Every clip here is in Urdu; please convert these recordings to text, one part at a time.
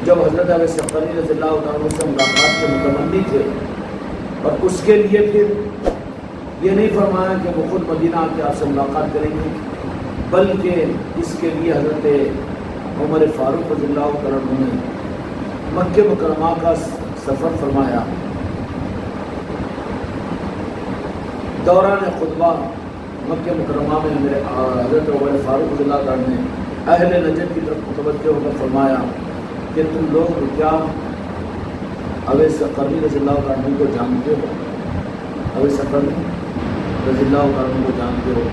جب حضرت ابو سفری رضی اللہ عنہ سے ملاقات کے متمنی تھے، اور اس کے لیے پھر یہ نہیں فرمایا کہ وہ خود مدینہ آ کے آپ سے ملاقات کریں گے، بلکہ اس کے لیے حضرت عمر فاروق رضی اللہ عنہ نے مکہ مکرمہ کا سفر فرمایا۔ دوران خطبہ مکہ مکرمہ میں میرے حضرت عمر فاروق رضی اللہ عنہ نے اہل نجد کی طرف متوجہ ہو کر فرمایا کہ تم لوگ کیا اویس قرنی رضی اللہ عنہ کو جانتے ہو؟ اویس قرنی رضی اللہ عنہ کو جانتے ہو؟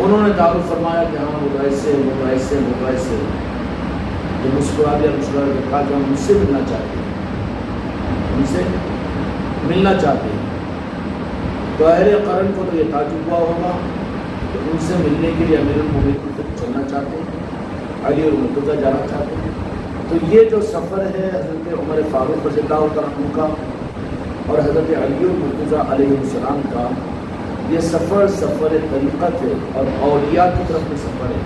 انہوں نے تعارف فرمایا کہ ہاں وہ ایسے تو مسکرا دیا، کہا کہ ہم ان سے ملنا چاہتے ہیں، ان سے ملنا چاہتے ہیں۔ تو اہل قرن کو تو یہ تعجب ہوا ہوگا کہ ان سے ملنے کے لیے امیر المومنین کی طرف چلنا چاہتے ہیں، علی اور مرتضیٰ جانا چاہتے ہیں۔ تو یہ جو سفر ہے حضرت عمر فاروق رضی اللہ عنہ کا اور حضرت علی اور مرتضیٰ علیہ السلام کا، یہ سفر طریقت ہے اور اولیاء کی طرف میں سفر ہے۔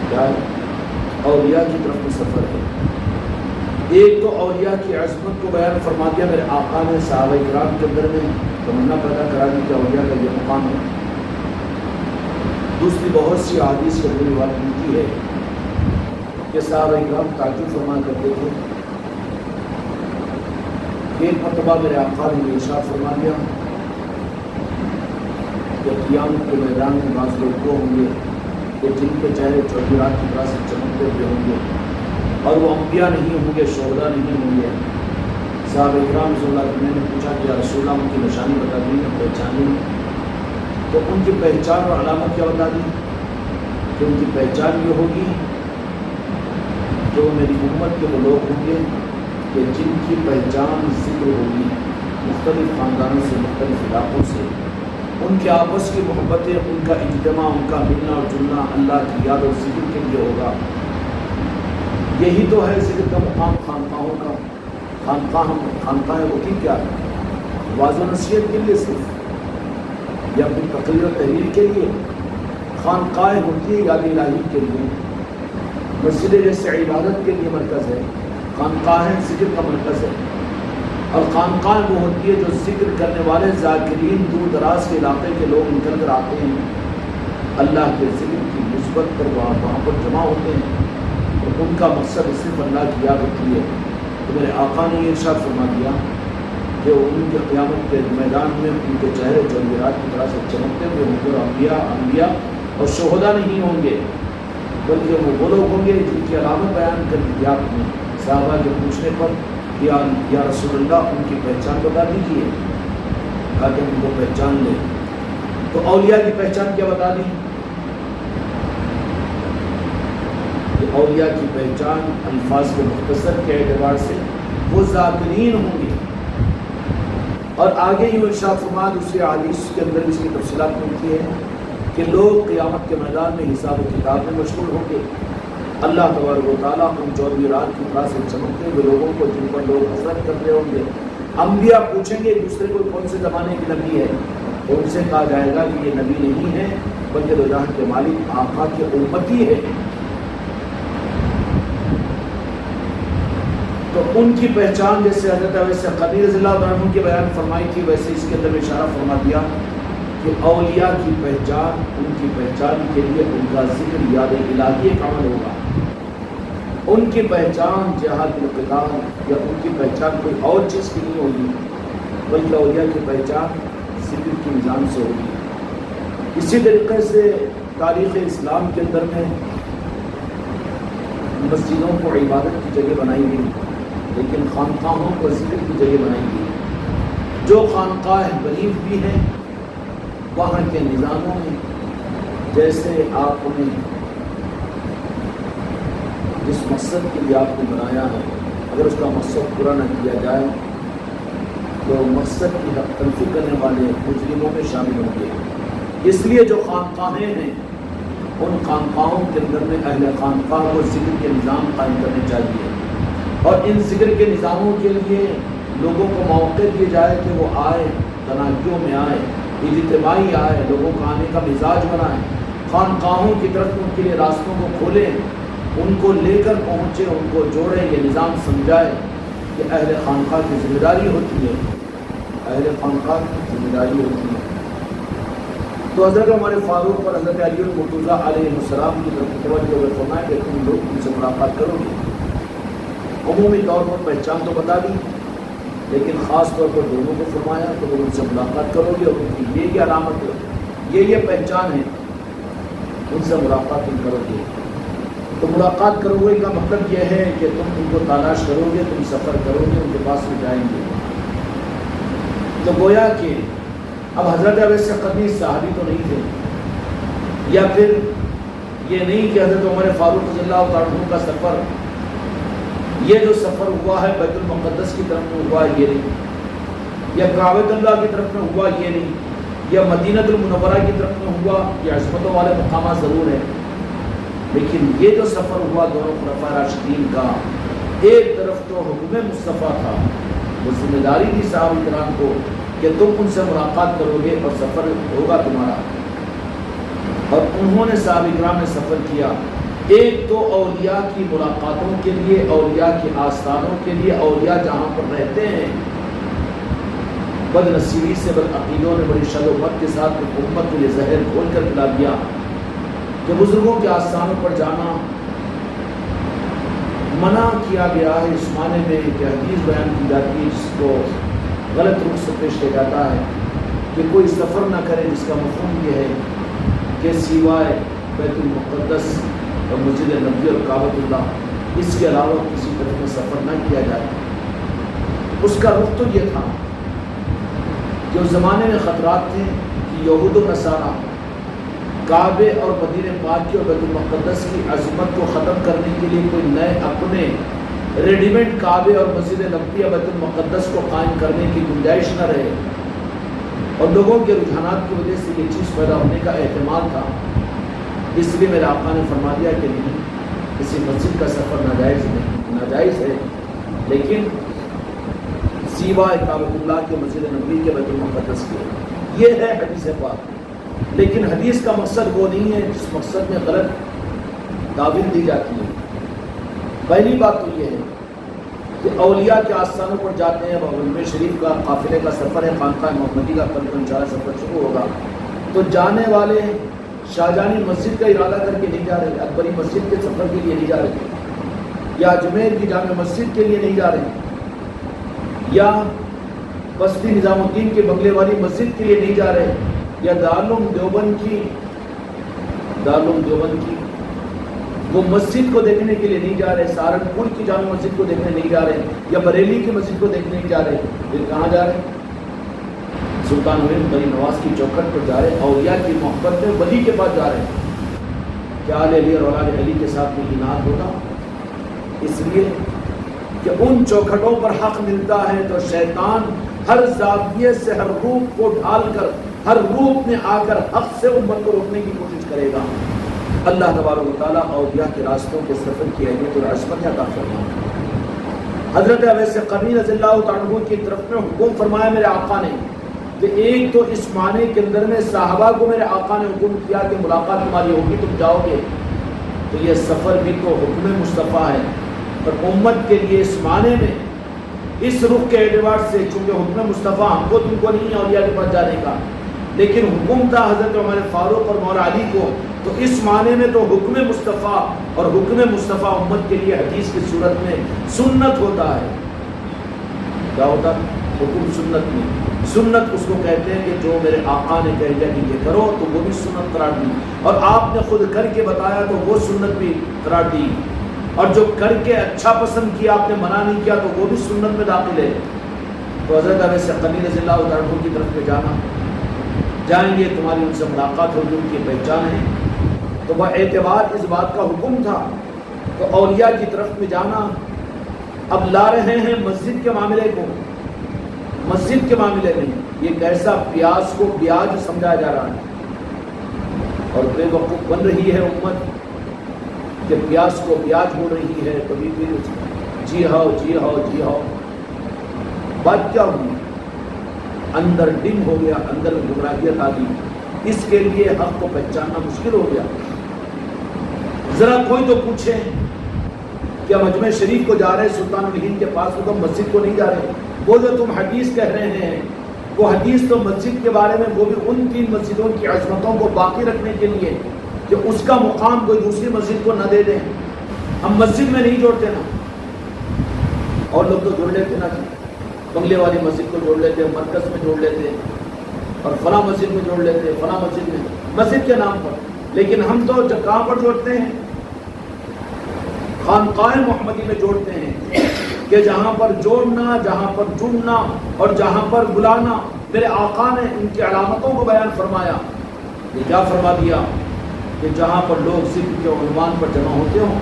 کیا ہے؟ اولیاء کی طرف میں سفر ہے۔ ایک تو اولیاء کی عظمت کو بیان فرما دیا میرے آقا نے صحابہ کرام کے اندر میں تمنا پیدا کرا دی کہ اولیاء کا یہ مقام ہے۔ دوسری بہت سی احادیث کے اندر بات ملتی ہے کہ صحابہ کرام تعجب فرما کرتے تھے۔ ایک مرتبہ میرے آقا نے ارشاد فرما دیا کہ قیامت کے میدان میں بعض لوگ وہ ہوں گے کہ جن کے چہرے چوتھی رات کی طرح سے چمکتے ہوئے ہوں گے، اور وہ انبیاء نہیں ہوں گے، شہداء نہیں ہوں گے۔ صحابہ کرام رضی اللہ عنہ نے پوچھا کہ یا رسول اللہ ان کی نشانی بتا دی، پہچانی؟ تو ان کی پہچان اور علامت کیا بتا دی کہ ان کی پہچان یہ ہوگی کہ وہ میری امت کے وہ لوگ ہوں گے کہ جن کی پہچان ذکر ہوگی، مختلف خاندانوں سے، مختلف علاقوں سے، ان کے آپس کی محبتیں، ان کا اجتماع، ان کا ملنا اور جلنا اللہ کی یاد اور ذکر کے لیے ہوگا۔ یہی تو ہے ذکر کا مقام خانقاہوں کا۔ خانقاہیں ہوتی کیا ہے؟ واض و نصیحت کے لیے صرف، یا پھر تقریر و تحریر کے لیے؟ خانقاہیں ہوتی ہے یاد الہی کے لیے۔ مسجد جیسے عبادت کے لیے مرکز ہے، خانقاہیں ذکر کا مرکز ہے۔ اور خانقاہ وہ ہوتی ہے جو ذکر کرنے والے ذاکرین دور دراز کے علاقے کے لوگ نکل کر آتے ہیں، اللہ کے ذکر کی نسبت پر وہاں پر جمع ہوتے ہیں، اور ان کا مقصد صرف اللہ کی یاد ہوتی ہے۔ تو میرے آقا نے یہ ارشاد فرما دیا کہ ان کے قیامت کے میدان میں ان کے چہرے جواہرات کی طرح سے چمکتے ہوئے ہوں گے، انبیاء اور شہداء نہیں ہوں گے، بلکہ وہ لوگ ہوں گے جن کی علامت بیان کر دی آپ نے صحابہ کے پوچھنے پر یا رسول اللہ ان کی پہچان بتا دیجیے، کہا کہ ان کو پہچان لیں۔ تو اولیاء کی پہچان کیا بتا دی کہ اولیاء کی پہچان الفاظ کے مختصر کے اعتبار سے وہ ذاکرین ہوں گے۔ اور آگے ہی ارشاد فرما دوسری حدیث کے اندر اس کی تفصیلات ملتی ہے کہ لوگ قیامت کے میدان میں حساب و کتاب میں مشغول ہوں گے۔ اللہ تبارک و تعالیٰ ان 14 رات کی طرح سے چمکتے ہوئے لوگوں کو جن پر لوگ حسرت کر رہے ہوں گے، انبیاء پوچھیں گے ایک دوسرے کو کون سے زمانے کی نبی ہے، تو ان سے کہا جائے گا کہ یہ نبی نہیں ہے بلکہ دو جہان کے مالک آقا کے امتی ہے۔ تو ان کی پہچان جیسے حضرت اویس قرنی رضی اللہ عنہ کی بیان فرمائی تھی، ویسے اس کے اندر اشارہ فرما دیا کہ اولیاء کی پہچان، ان کی پہچان کے لیے ان کا ذکر یاد الہی کا عمل ہوگا۔ ان کی پہچان جہاد القتال یا ان کی پہچان کوئی اور چیز کی نہیں ہوگی، بلکہ اولیاء کی پہچان ذکر کے نظام سے ہوگی۔ اسی طریقے سے تاریخ اسلام کے اندر میں مسجدوں کو عبادت کی جگہ بنائی گئی، لیکن خانقاہوں کو ذکر کی جگہ بنائی گئی۔ جو خانقاہ غریب بھی ہیں وہاں کے نظاموں میں، جیسے آپ نے جس مقصد کے لیے آپ نے بنایا ہے، اگر اس کا مقصد پورا نہ کیا جائے تو مقصد کی حق تلفی کرنے والے مجرموں میں شامل ہوں گے۔ اس لیے جو خانقاہیں ہیں ان خانقاہوں کے اندر میں اہل خانقاہ کو ذکر کے نظام قائم کرنے چاہیے، اور ان ذکر کے نظاموں کے لیے لوگوں کو موقع دیے جائے کہ وہ آئے، تناکیوں میں آئے، اجتماعی آئے، لوگوں کا آنے کا مزاج بنائیں، خانقاہوں کی طرف ان کے لیے راستوں کو کھولیں، ان کو لے کر پہنچے، ان کو جوڑے، یہ نظام سمجھائے کہ اہل خانقاہ کی ذمہ داری ہوتی ہے، اہل خانقاہ کی ذمہ داری ہوتی ہے۔ تو حضرت عمر فاروق اور حضرت علی المرتضیٰ علیہ السلام کی طرف توجہ ہوئے، فرمایا کہ تم لوگ ان سے ملاقات کرو گے، عمومی طور پر پہچان تو بتا دی، لیکن خاص طور پر دونوں کو فرمایا کہ وہ ان سے ملاقات کرو گے، اور ان کی یہ علامت ہے، یہ پہچان ہے، ان سے ملاقات تم کرو گے۔ تو ملاقات کرو گے کا مطلب یہ ہے کہ تم ان کو تلاش کرو گے، تم سفر کرو گے، ان کے پاس میں جائیں گے۔ تو گویا کہ اب حضرت اویس قرنی صحابی تو نہیں تھے، یا پھر یہ نہیں کہ حضرت عمر فاروق رضی اللہ تعالیٰ عنہ کا سفر، یہ جو سفر ہوا ہے بیت المقدس کی طرف میں ہوا یہ نہیں، یا کعبۃ اللہ کی طرف میں ہوا یہ نہیں، یا مدینہ المنورہ کی طرف میں ہوا، یہ عظمتوں والے مقامات ضرور ہیں، لیکن یہ جو سفر ہوا دونوں خلفاء راشدین کا، ایک طرف تو حکم مصطفیٰ تھا، وہ ذمہ داری تھی صحابہ کرام کو کہ تم ان سے ملاقات کرو گے اور سفر ہوگا تمہارا، اور انہوں نے صحابہ کرام نے سفر کیا، ایک تو اولیاء کی ملاقاتوں کے لیے، اولیاء کے آستانوں کے لیے، اولیاء جہاں پر رہتے ہیں، بد نصیبی سے بدعقیدوں نے بڑی شد و بد کے ساتھ امت کو یہ زہر کھول کر پلا دیا کہ بزرگوں کے آستانوں پر جانا منع کیا گیا ہے، اس معنی میں کہ حدیث بیان کی جاتی ہے جس کو غلط روپ سے پیش کیا جاتا ہے کہ کوئی سفر نہ کرے، جس کا مفہوم یہ ہے کہ سوائے بیت المقدس اور مسجد نبوی اور کعبۃ اللہ اس کے علاوہ کسی طرح میں سفر نہ کیا جائے۔ اس کا رخ تو یہ تھا کہ اس زمانے میں خطرات تھے کہ یہود و نصارہ کعبے اور مدینہ پاک کی اور بیت المقدس کی عظمت کو ختم کرنے کے لیے کوئی نئے اپنے ریڈی میڈ کعبے اور مسجد نبوی بیت المقدس کو قائم کرنے کی گنجائش نہ رہے، اور لوگوں کے رجحانات کی وجہ سے یہ چیز پیدا ہونے کا احتمال تھا، اس لیے میرے آقا نے فرما دیا کہ نہیں، کسی مسجد کا سفر ناجائز ہے، لیکن سوائے کعبۃ اللہ کے مسجد نبوی کے بیت المقدس کے، یہ ہے حدیث پاک۔ لیکن حدیث کا مقصد وہ نہیں ہے جس مقصد میں غلط تعبیر دی جاتی ہے۔ پہلی بات تو یہ ہے کہ اولیاء کے آستانوں پر جاتے ہیں، علم شریف کا قافلے کا سفر ہے، خانقاہ محمدی کا کل انشاءاللہ سفر شروع ہوگا، تو جانے والے شاہجہانی مسجد کا ارادہ کر کے نہیں جا رہے، اکبری مسجد کے سفر کے لیے نہیں جا رہے، یا اجمیر کی جامع مسجد کے لیے نہیں جا رہے، یا بستی نظام الدین کے بنگلے والی مسجد کے لیے نہیں جا رہے، یا دارالعلوم دیوبند کی وہ مسجد کو دیکھنے کے لیے نہیں جا رہے، سہارنپور کی جامع مسجد کو دیکھنے نہیں جا رہے، یا بریلی کی مسجد کو دیکھنے نہیں جا رہے، پھر کہاں جا رہے ہیں؟ سلطان حسین بری نواز کی چوکھٹ پر جا رہے ہیں، اولیاء کی محبت میں ولی کے پاس جا رہے ہیں۔ کیا علی اور اولاد علی کے ساتھ میں انعام ہوگا؟ اس لیے کہ ان چوکھٹوں پر حق ملتا ہے تو شیطان ہر زاویے سے ہر روپ کو ڈھال کر، ہر روپ میں آ کر حق سے امت کو روکنے کی کوشش کرے گا۔ اللہ تبارک و تعالیٰ اولیاء کے راستوں کے سفر کی اہمیت اور عظمت عطا فرمائے۔ حضرت اویس قرنی رضی اللہ تعالیٰ عنہ کی طرف میں حکم فرمایا میرے آقا نے کہ ایک تو اس معنی کے اندر میں صحابہ کو میرے آقا نے حکم کیا کہ ملاقات تمہاری ہوگی، تم جاؤ گے، تو یہ سفر بھی تو حکم مصطفیٰ ہے، اور امت کے لیے اس معنی میں اس رخ کے اعتبار سے چونکہ حکم مصطفیٰ ہم کو تم کو نہیں ہے اولیاء کے پاس جانے کا، لیکن حکم تھا حضرت عمر فاروق اور مولا علی کو، تو اس معنی میں تو حکم مصطفیٰ، اور حکم مصطفیٰ امت کے لیے حدیث کی صورت میں سنت ہوتا ہے۔ کیا ہوتا ہے؟ حکم سنت میں، سنت اس کو کہتے ہیں کہ جو میرے آقا نے کہہ دیا کہ یہ کرو تو وہ بھی سنت قرار دی، اور آپ نے خود کر کے بتایا تو وہ سنت بھی قرار دی، اور جو کر کے اچھا پسند کیا آپ نے منع نہیں کیا تو وہ بھی سنت میں داخل ہے۔ تو حضرت اویس قرنی رضی اللہ عنہ کی طرف میں جانا، جائیں گے تمہاری ان سے ملاقات ہوگی، ان کی پہچان ہے، تو وہ اعتبار اس بات کا حکم تھا۔ تو اولیاء کی طرف میں جانا، اب لا رہے ہیں مسجد کے معاملے کو، مسجد کے معاملے میں یہ کیسا پیاس کو بیاج سمجھا جا رہا ہے، اور بے وقوف بن رہی ہے امت کہ پیاس کو بیاج ہو رہی ہے، کبھی بھی جی ہاؤ جی ہاؤ جی ہاؤ۔ بات کیا ہوئی؟ اندر ڈم ہو گیا، اندر گمراہیت آ گئی، اس کے لیے حق کو پہچاننا مشکل ہو گیا۔ ذرا کوئی تو پوچھے کیا مجمع شریف کو جا رہے سلطان الہند کے پاس، تو تم مسجد کو نہیں جا رہے؟ وہ جو تم حدیث کہہ رہے ہیں وہ حدیث تو مسجد کے بارے میں، وہ بھی ان 3 مسجدوں کی عظمتوں کو باقی رکھنے کے لیے کہ اس کا مقام کوئی دوسری مسجد کو نہ دے دیں۔ ہم مسجد میں نہیں جوڑتے نا، اور لوگ تو جوڑ لیتے نا، بنگلے والی مسجد کو جوڑ لیتے، مرکز میں جوڑ لیتے، اور فلاں مسجد میں جوڑ لیتے، فلاں مسجد میں، مسجد کے نام پر۔ لیکن ہم تو کہاں پر جوڑتے ہیں؟ خانقاہ محمدی میں جوڑتے ہیں کہ جہاں پر جوڑنا، جہاں پر جڑنا اور جہاں پر بلانا، میرے آقا نے ان کی علامتوں کو بیان فرمایا۔ یہ کیا فرما دیا کہ جہاں پر لوگ ذکر کے عنوان پر جمع ہوتے ہوں،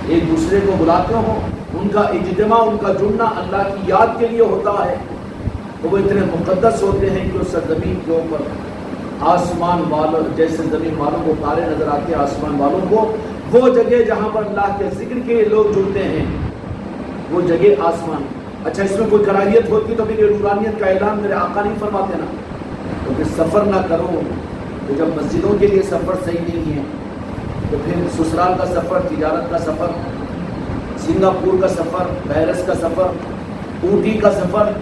ایک دوسرے کو بلاتے ہوں، ان کا اجتماع، ان کا جڑنا اللہ کی یاد کے لیے ہوتا ہے، تو وہ اتنے مقدس ہوتے ہیں کہ اس سرزمین کے اوپر آسمان والوں جیسے زمین والوں کو تارے نظر آتے ہیں، آسمان والوں کو وہ جگہ جہاں پر اللہ کے ذکر کے لوگ جڑتے ہیں وہ جگہ آسمان۔ اچھا اس میں کوئی کراہیت ہوتی تو پھر یہ نورانیت کا اعلان میرے آقا نہیں فرماتے نا؟ تو پھر سفر نہ کرو، تو جب مسجدوں کے لیے سفر صحیح نہیں ہے تو پھر سسرال کا سفر، تجارت کا سفر، سنگاپور کا سفر، پیرس کا سفر، اوٹی کا سفر،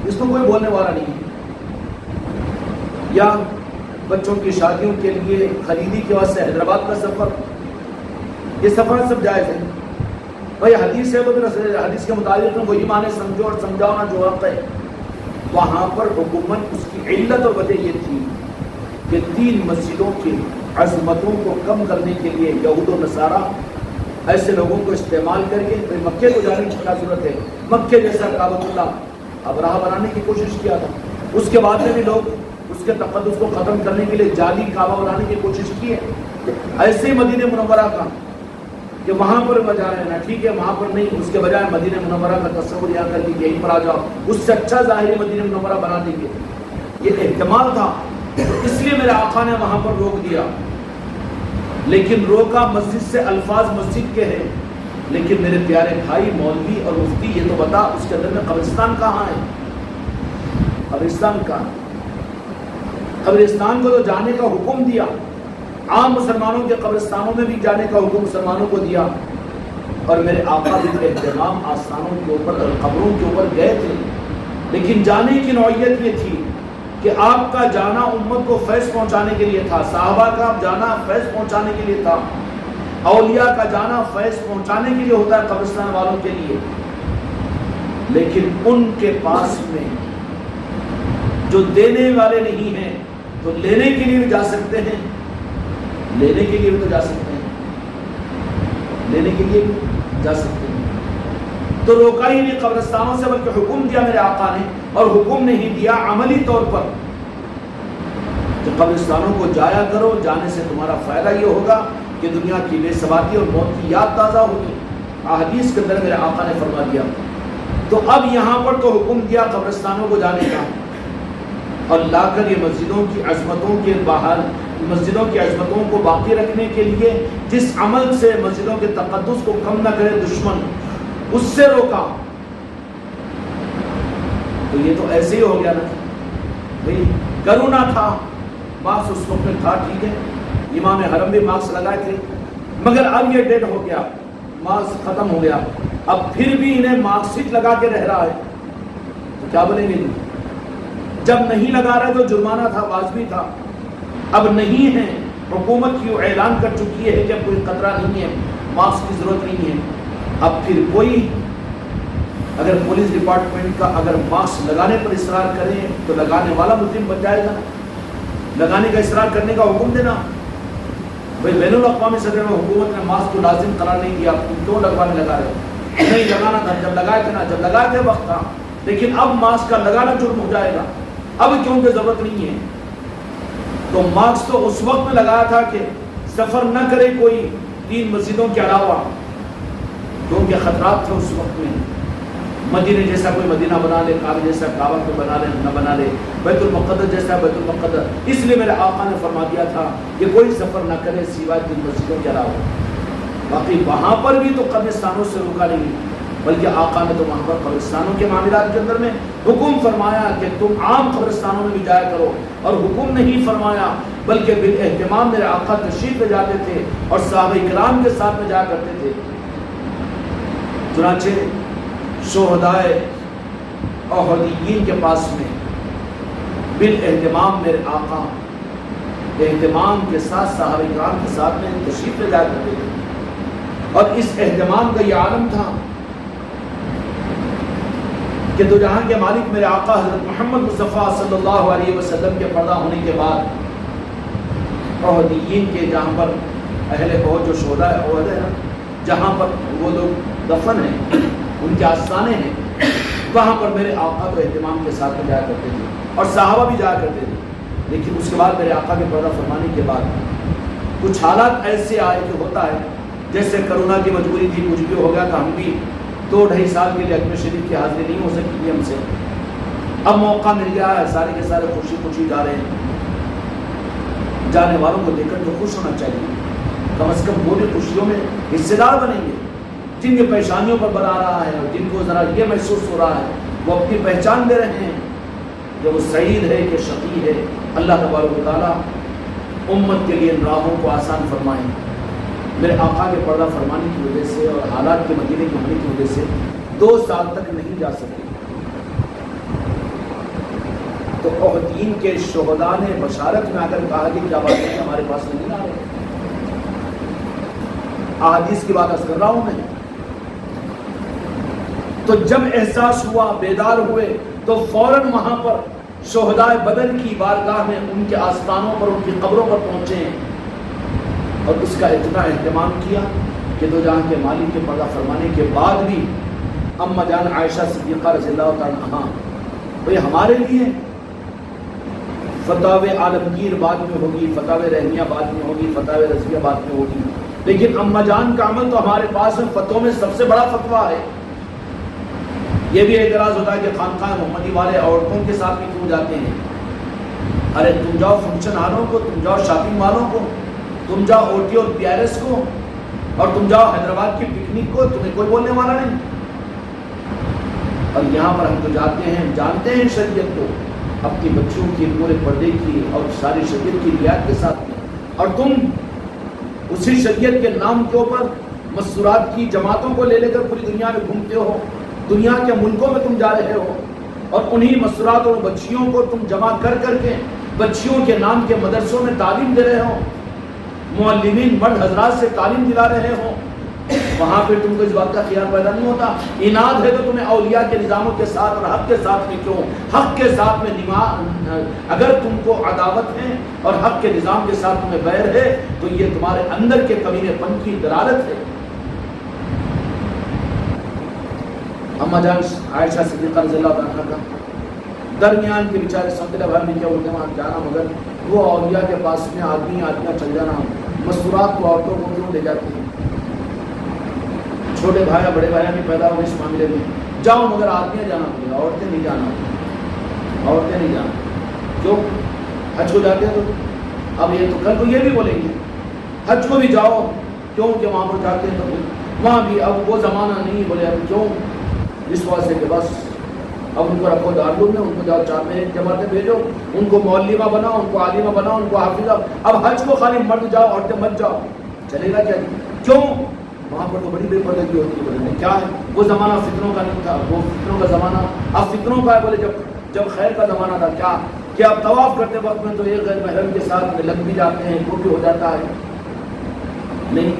اس کو کوئی بولنے والا نہیں ہے۔ یا بچوں کی شادیوں کے لیے خریدی کے واسطے حیدرآباد کا سفر، یہ سفر سب جائز ہے بھائی، حدیث ہے، حدیث کے مطابق وہی معنی سمجھو اور سمجھاؤ نا جو حق ہے۔ وہاں پر حکومت اس کی علت اور وجہ یہ تھی کہ 3 مسجدوں کی عظمتوں کو کم کرنے کے لیے یہود و نصارہ ایسے لوگوں کو استعمال کر کے مکے کو جانے کی کیا ضرورت ہے، مکے جیسا کعبۃ اللہ ابراہ بنانے کی کوشش کیا تھا، اس کے بعد میں بھی لوگ اس کے تقدس کو ختم کرنے کے لیے جعلی کعبہ بنانے کی کوشش کی ہے۔ ایسے ہی مدینہ منورہ کا کہ وہاں پر بجا رہے ہیں نا، ٹھیک ہے وہاں پر نہیں، اس کے بجائے مدینہ منورہ کا تصور یہاں کر کے یہیں پر آ جاؤ، اس سے اچھا ظاہری مدینہ منورہ بنا دیں گے، یہ احتمال تھا، اس لیے میرے آقا نے وہاں پر روک دیا۔ لیکن روکا مسجد سے، الفاظ مسجد کے ہیں، لیکن میرے پیارے بھائی مولوی اور مفتی یہ تو بتا اس کے اندر میں قبرستان کہاں ہے؟ قبرستان کہاں؟ قبرستان کو تو جانے کا حکم دیا، عام مسلمانوں کے قبرستانوں میں بھی جانے کا حکم مسلمانوں کو دیا، اور میرے آقا بھی اہتمام آستانوں کے اوپر اور قبروں کے اوپر گئے تھے، لیکن جانے کی نوعیت یہ تھی کہ آپ کا جانا امت کو فیض پہنچانے کے لیے تھا، صحابہ کا جانا فیض پہنچانے کے لیے تھا، اولیاء کا جانا فیض پہنچانے کے لیے ہوتا ہے قبرستان والوں کے لیے، لیکن ان کے پاس میں جو دینے والے نہیں ہیں تو لینے کے لیے بھی جا سکتے ہیں، لینے کے لیے بھی تو جا سکتے ہیں، لینے کے لیے بھی جا سکتے ہیں، تو روکا ہی نہیں قبرستانوں سے، بلکہ حکم دیا میرے آقا نے، اور حکم نہیں دیا عملی طور پر کہ قبرستانوں کو جایا کرو، جانے سے تمہارا فائدہ یہ ہوگا کہ دنیا کی بے ثباتی اور موت کی یاد تازہ ہوگی، احادیث کے اندر میرے آقا نے فرما دیا۔ تو اب یہاں پر تو حکم دیا قبرستانوں کو جانے کا، اور لا کر یہ مسجدوں کی عظمتوں کے باہر، مسجدوں کی عظمتوں کو باقی رکھنے کے لیے جس عمل سے مسجدوں کے تقدس کو کم نہ کرے دشمن، اس سے روکا، تو یہ تو ایسے ہی ہو گیا نا بھئی، کرونا تھا، ماسک اس وقت میں تھا، ٹھیک ہے، امام حرم بھی ماسک لگائے تھے، مگر اب یہ ڈیٹ ہو گیا، ماسک ختم ہو گیا، اب پھر بھی انہیں ماسک لگا کے رہ رہا ہے، تو کیا بولیں گے؟ جب نہیں لگا رہے تو جرمانہ تھا، واجبی تھا، اب نہیں ہے، حکومت کی اعلان کر چکی ہے کہ کوئی خطرہ نہیں ہے، ماسک کی ضرورت نہیں ہے، اب پھر کوئی اگر پولیس ڈپارٹمنٹ کا اگر ماسک لگانے پر اصرار کرے تو لگانے والا مجرم بن جائے گا، لگانے کا اصرار کرنے کا حکم دینا، بھئی بین الاقوامی سطح میں حکومت نے ماسک کو لازم قرار نہیں دیا، کیوں لگوانے لگا رہے؟ نہیں لگانا تھا، جب لگائے تھے نا، جب لگائے تھے وقت تھا، لیکن اب ماسک کا لگانا جرم ہو جائے گا، اب کیونکہ ضرورت نہیں ہے، تو ماسک تو اس وقت میں لگایا تھا کہ سفر نہ کرے کوئی 3 مسجدوں کے علاوہ، کیونکہ خطرات تھے اس وقت میں، مدینہ جیسا کوئی مدینہ بنا لے، کعبہ جیسا کعبہ کوئی بنا لے نہ بنا لے، بیت المقدس جیسا بیت المقدس، اس لیے میرے آقا نے فرما دیا تھا کہ کوئی سفر نہ کرے سوائے 3 مسجدوں کے علاوہ۔ باقی وہاں پر بھی تو قبرستانوں سے روکا نہیں، بلکہ آقا نے تو وہاں پر قبرستانوں کے معاملات کے اندر میں حکم فرمایا کہ تم عام قبرستانوں میں بھی جایا کرو، اور حکم نہیں فرمایا بلکہ بالاہتمام میرے آقا تشریف لے جاتے تھے اور صحابہ کرام کے ساتھ میں جایا کرتے تھے۔ چنانچہ شہدائے احدیین کے پاس میں بالاہتمام میرے آقا اہتمام کے ساتھ صحابہ کرام کے ساتھ میں تشریف لے جایا کرتے تھے، اور اس اہتمام کا یہ عالم تھا کہ دو جہاں کے مالک میرے آقا حضرت محمد مصطفیٰ صلی اللہ علیہ وسلم کے پردہ ہونے کے بعد احدیین کے جہاں پر اہل احد جو شہداء احد ہے جہاں پر وہ لوگ دفن ہیں ان کے آستانے ہیں، وہاں پر میرے آقا تو اہتمام کے ساتھ میں جایا کرتے تھے اور صحابہ بھی جایا کرتے تھے۔ لیکن اس کے بعد میرے آقا کے پردہ فرمانے کے بعد کچھ حالات ایسے آئے کہ ہوتا ہے جیسے کرونا کی مجبوری تھی، کچھ بھی ہو گیا تھا، ہم بھی 2-2.5 سال کے لیے اجمیر شریف کی حاضری نہیں ہو سکتی تھی ہم سے، اب موقع مل گیا ہے، سارے کے سارے خوشی خوشی جا رہے ہیں۔ جانے والوں کو دیکھ کر تو خوش ہونا چاہیے، کم از کم وہ بھی خوشیوں میں حصے دار بنیں گے۔ جن کی پریشانیوں پر بنا رہا ہے اور جن کو ذرا یہ محسوس ہو رہا ہے وہ اپنی پہچان دے رہے ہیں کہ وہ سعید ہے کہ شقی ہے۔ اللہ تبارک و تعالیٰ امت کے لیے ان راہوں کو آسان فرمائیں۔ میرے آقا کے پردہ فرمانے کی وجہ سے اور حالات کے مدینے کے ہونے کی وجہ سے 2 سال تک نہیں جا سکے، تو احدین کے شہداء نے بشارت میں آ کر کہا کہ کیا بات ہے کہ ہمارے پاس نہیں آ رہے؟ احادیث کی بات کر رہا ہوں میں۔ تو جب احساس ہوا، بیدار ہوئے، تو فوراً وہاں پر شہداء بدر کی بارگاہ میں ان کے آستانوں پر ان کی قبروں پر پہنچے اور اس کا اتنا اہتمام کیا کہ دو جہاں کے مالک کے پردہ فرمانے کے بعد بھی اماں جان عائشہ صدیقہ رضی اللہ تعالیٰ عنہا بھئی ہمارے لیے فتاوی عالمگیر بعد میں ہوگی، فتاوی رحمیہ بعد میں ہوگی، فتاوی رضویہ بعد میں ہوگی، لیکن اماں جان کا عمل تو ہمارے پاس فتووں میں سب سے بڑا فتویٰ ہے۔ یہ بھی اعتراض ہوتا ہے کہ خانقاہ محمدی والے عورتوں کے ساتھ بھی کیوں جاتے ہیں؟ ارے تم جاؤ فنکشن ہالوں کو، تم جاؤ شاپنگ مالوں کو، تم جاؤ او ٹی اور پی آر ایس کو، اور تم جاؤ حیدرآباد کی پکنک کو، تمہیں کوئی بولنے والا نہیں۔ اور یہاں پر ہم تو جاتے ہیں، جانتے ہیں شریعت کو، اپنی بچوں کی پورے پردے کی اور ساری شریعت کی رعایت کے ساتھ میں، اور تم اسی شریعت کے نام کے اوپر مسورات کی جماعتوں کو لے لے کر پوری دنیا میں گھومتے ہو، دنیا کے ملکوں میں تم جا رہے ہو، اور انہی مسورات اور بچیوں کو تم جمع کر کر کے بچیوں کے نام کے مدرسوں میں تعلیم دے رہے ہو، معلمین مرد حضرات سے تعلیم دلا رہے ہو، وہاں پہ تم کو اس بات کا خیال پیدا نہیں ہوتا؟ اناد ہے تو تمہیں اولیاء کے نظاموں کے ساتھ اور حق کے ساتھ میں کیوں؟ حق کے ساتھ میں اگر تم کو عداوت ہے اور حق کے نظام کے ساتھ تمہیں بیر ہے تو یہ تمہارے اندر کے کمینے پن کی دلالت ہے۔ اماں جان عائشہ صدیقہ رضی اللہ عنہا کا درمیان کے بیچارے سمتلے بھر نہیں کیا انہیں وہاں جانا، مگر وہ اولیاء کے پاس میں آدمیاں چل جانا، مستورات کو عورتوں کو کیوں لے جاتے ہیں؟ چھوٹے بھائی بڑے بھائی بھی پیدا ہوئے اس معاملے میں، جاؤ مگر آدمیاں جانا پڑے گا، عورتیں نہیں جانا، عورتیں نہیں جانا۔ کیوں؟ حج کو جاتے ہیں تو اب یہ تو کل کو یہ بھی بولیں گے حج کو بھی جاؤ، کیوں کہ وہاں پر جاتے ہیں تو وہاں بھی اب وہ زمانہ نہیں، بولے اب کیوں؟ اس واسطے کہ بس اب ان کو رکھو دارالعلوم میں، ان کو جاؤ 4 میں 1 جماعتیں بھیجو، ان کو معلمہ بناؤ، ان کو عالمہ بناؤ، ان کو حافظہ۔ اب حج کو خالی مرد جاؤ عورتیں مت جاؤ، چلے گا کیا؟ کیوں؟ وہاں پر تو بڑی بے پردگی ہوتی ہے۔ بولے کیا ہے؟ وہ زمانہ فتنوں کا نہیں تھا، وہ فتنوں کا زمانہ اب فتنوں کا ہے۔ بولے جب خیر کا زمانہ تھا کیا کہ اب طواف کرتے وقت میں تو ایک غیر محرم کے ساتھ لگ بھی جاتے ہیں، وہ بھی ہو جاتا ہے نہیں،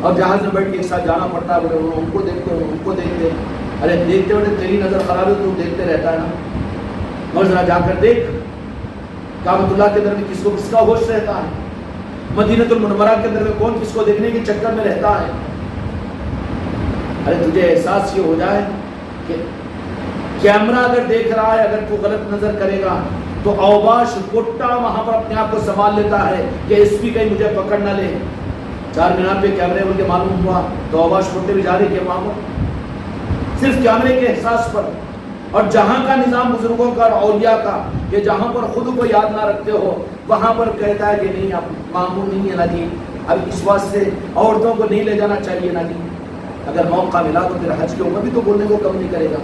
اور جہاز میں بیٹھ کے ایک ساتھ جانا پڑتا ہے، بولے ان کو دیکھتے ہیں، ان کو دیکھتے ہیں۔ ارے دیکھتے ہوئے تیری نظر خراب ہے تو دیکھتے رہتا ہے نا، اور ذرا جا کر دیکھ کعبۃ اللہ کے اندر میں کس کو کس کا ہوش رہتا ہے، مدینۃ المنورہ کے اندر میں کون کس کو دیکھنے کے چکر میں رہتا ہے۔ ارے تجھے احساس یہ ہو جائے کہ کیمرہ اگر دیکھ رہا ہے، اگر تو غلط نظر کرے گا تو اوباش گٹا وہاں پر اپنے آپ کو سنبھال لیتا ہے کہ اس بھی کہیں مجھے پکڑ نہ لے۔ 4 مینار پہ کیمرے بول کے معلوم ہوا تو اوباش گٹے بھی جا رہے کہ وہاں پر صرف کیمرے کے احساس پر۔ اور جہاں کا نظام بزرگوں کا اور اولیاء کا کہ جہاں پر خود کو یاد نہ رکھتے ہو وہاں پر کہتا ہے کہ نہیں اب معمول نہیں ہے نا جی، اب اس واسطے عورتوں کو نہیں لے جانا چاہیے نا جی۔ اگر موقع ملا تو پھر حج کے اوپر بھی تو بولنے کو کم نہیں کرے گا،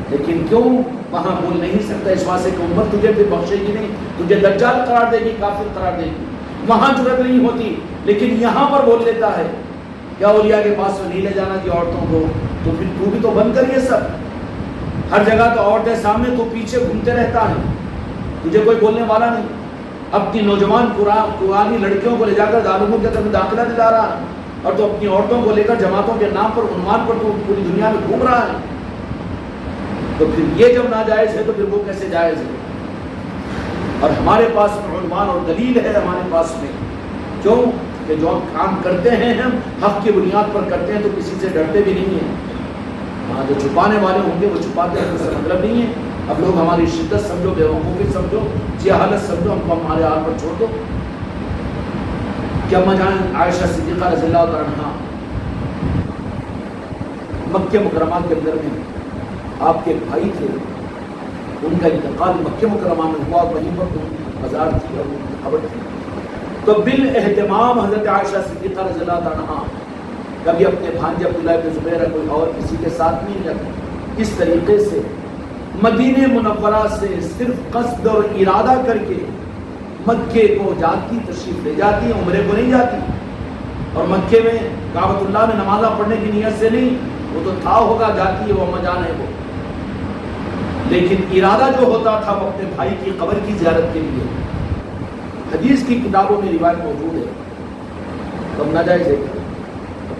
لیکن کیوں وہاں بول نہیں سکتا اس واسطے کہ امت تجھے پھر بخشے گی نہیں، تجھے دجال قرار دے گی، کافر قرار دے گی، وہاں جرأت نہیں ہوتی، لیکن یہاں پر بول لیتا ہے کیا اولیاء کے پاس نہیں لے جانا جی عورتوں کو، تو پھر تو بھی تو بند کر یہ سب، ہر جگہ تو عورتیں سامنے، تو پیچھے گھومتے رہتا ہے، تجھے کوئی بولنے والا نہیں، اپنی نوجوان قرآنی لڑکیوں کو لے جا کر دارالعلوم کے اندر داخلہ دلا رہا ہے، اور تو اپنی عورتوں کو لے کر جماعتوں کے نام پر عنوان پر تو پوری دنیا میں گھوم رہا ہے، تو پھر یہ جب ناجائز ہے تو پھر وہ کیسے جائز ہے؟ اور ہمارے پاس میں عنوان اور دلیل ہے ہمارے پاس میں، کیوں کہ جو ہم کام کرتے ہیں ہم حق کی بنیاد پر کرتے ہیں تو کسی سے ڈرتے بھی نہیں ہیں، ہاں جو چھپانے والے ہوں گے وہ چھپاتے ہیں، اس کا مطلب نہیں ہے اب لوگ ہماری شدت سمجھو، بے وقوفی سمجھو، جہالت سمجھو، ہم کو ہمارے حال پر چھوڑ دو۔ کہ اما جان عائشہ صدیقہ رضی اللہ تعالیٰ عنہا مکہ مکرمہ کے اندر میں آپ کے ایک بھائی تھے، ان کا انتقال مکہ مکرمہ میں ہوا، وہیں پر ان کی مزار تھی اور ان کی قبر تھی، تو بالاہتمام حضرت عائشہ صدیقہ رضی اللہ تعالیٰ عنہا کبھی اپنے بھانجے عبداللہ بن زبیر یا کوئی اور کسی کے ساتھ نہیں جاتے، اس طریقے سے مدینہ منورہ سے صرف قصد اور ارادہ کر کے مکے کو جاتی، تشریف لے جاتی، عمرے کو نہیں جاتی، اور مکے میں کعبۃ اللہ میں نمازہ پڑھنے کی نیت سے نہیں، وہ تو تھا ہوگا جاتی ہے، وہ اما جان ہے وہ، لیکن ارادہ جو ہوتا تھا وہ اپنے بھائی کی قبر کی زیارت کے لیے۔ حدیث کی کتابوں میں روایت موجود ہے، تو ناجائز ہے،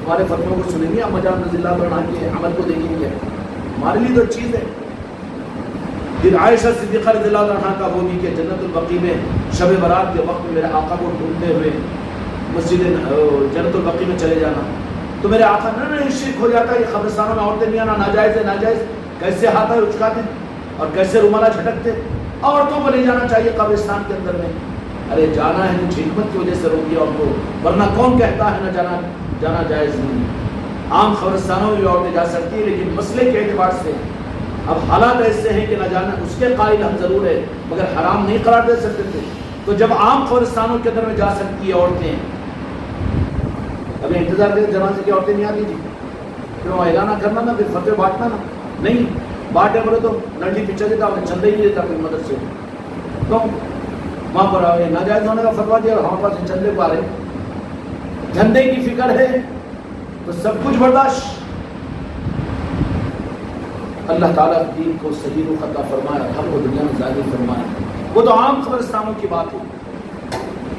ہمارے فتووں کو سنیں گے، اما جان رضی اللہ عنہا کے عمل کو دیکھیں گے، ہمارے لیے تو چیز ہے۔ پھر عائشہ صدیقہ رضی اللہ عنہا کا وہ بھی کہ جنت البقیع میں شب برات کے وقت میں میرے آقا کو ڈھونڈتے ہوئے مسجد جنت البقیع میں چلے جانا، تو میرے آقا نہیں شرک ہو جاتا، یہ قبرستانوں میں عورتیں نہیں آنا، ناجائز ہے، ناجائز، کیسے ہاتھ اچکاتے اور کیسے رومالہ جھٹکتے، عورتوں کو لے جانا چاہیے قبرستان کے اندر میں، ارے جانا ہے کچھ حکمت کی وجہ سے روک دیا ان کو، ورنہ کون کہتا ہے نہ جانا جائز نہیں۔ عام قبرستانوں میں بھی عورتیں جا سکتی ہیں، لیکن مسئلے کے اعتبار سے اب حالات ایسے ہیں کہ نہ جانا اس کے قائل ہم ضرور ہے، مگر حرام نہیں قرار دے سکتے تھے، تو جب عام قبرستانوں کے اندر میں جا سکتی ہے عورتیں، ابھی انتظار کے جنازے کی عورتیں نہیں آتی تھی، پھر وہ اعلانہ کرنا نا، پھر فتوے بانٹنا نا، نہیں بانٹے بولے تو لڑکی پیچھے دیتا، انہیں چندے ہی نہیں دیتا پھر مدد سے، تو وہاں پر ناجائز ہونے کا فتوا دیا اور ہمارے پاس چندے پا رہے، دھندے کی فکر ہے تو سب کچھ برداشت۔ اللہ تعالیٰ دین کو صحیح رخ عطا فرمائے، ہم کو دنیا میں ظاہر فرمائے، وہ تو عام قبرستانوں کی بات ہے،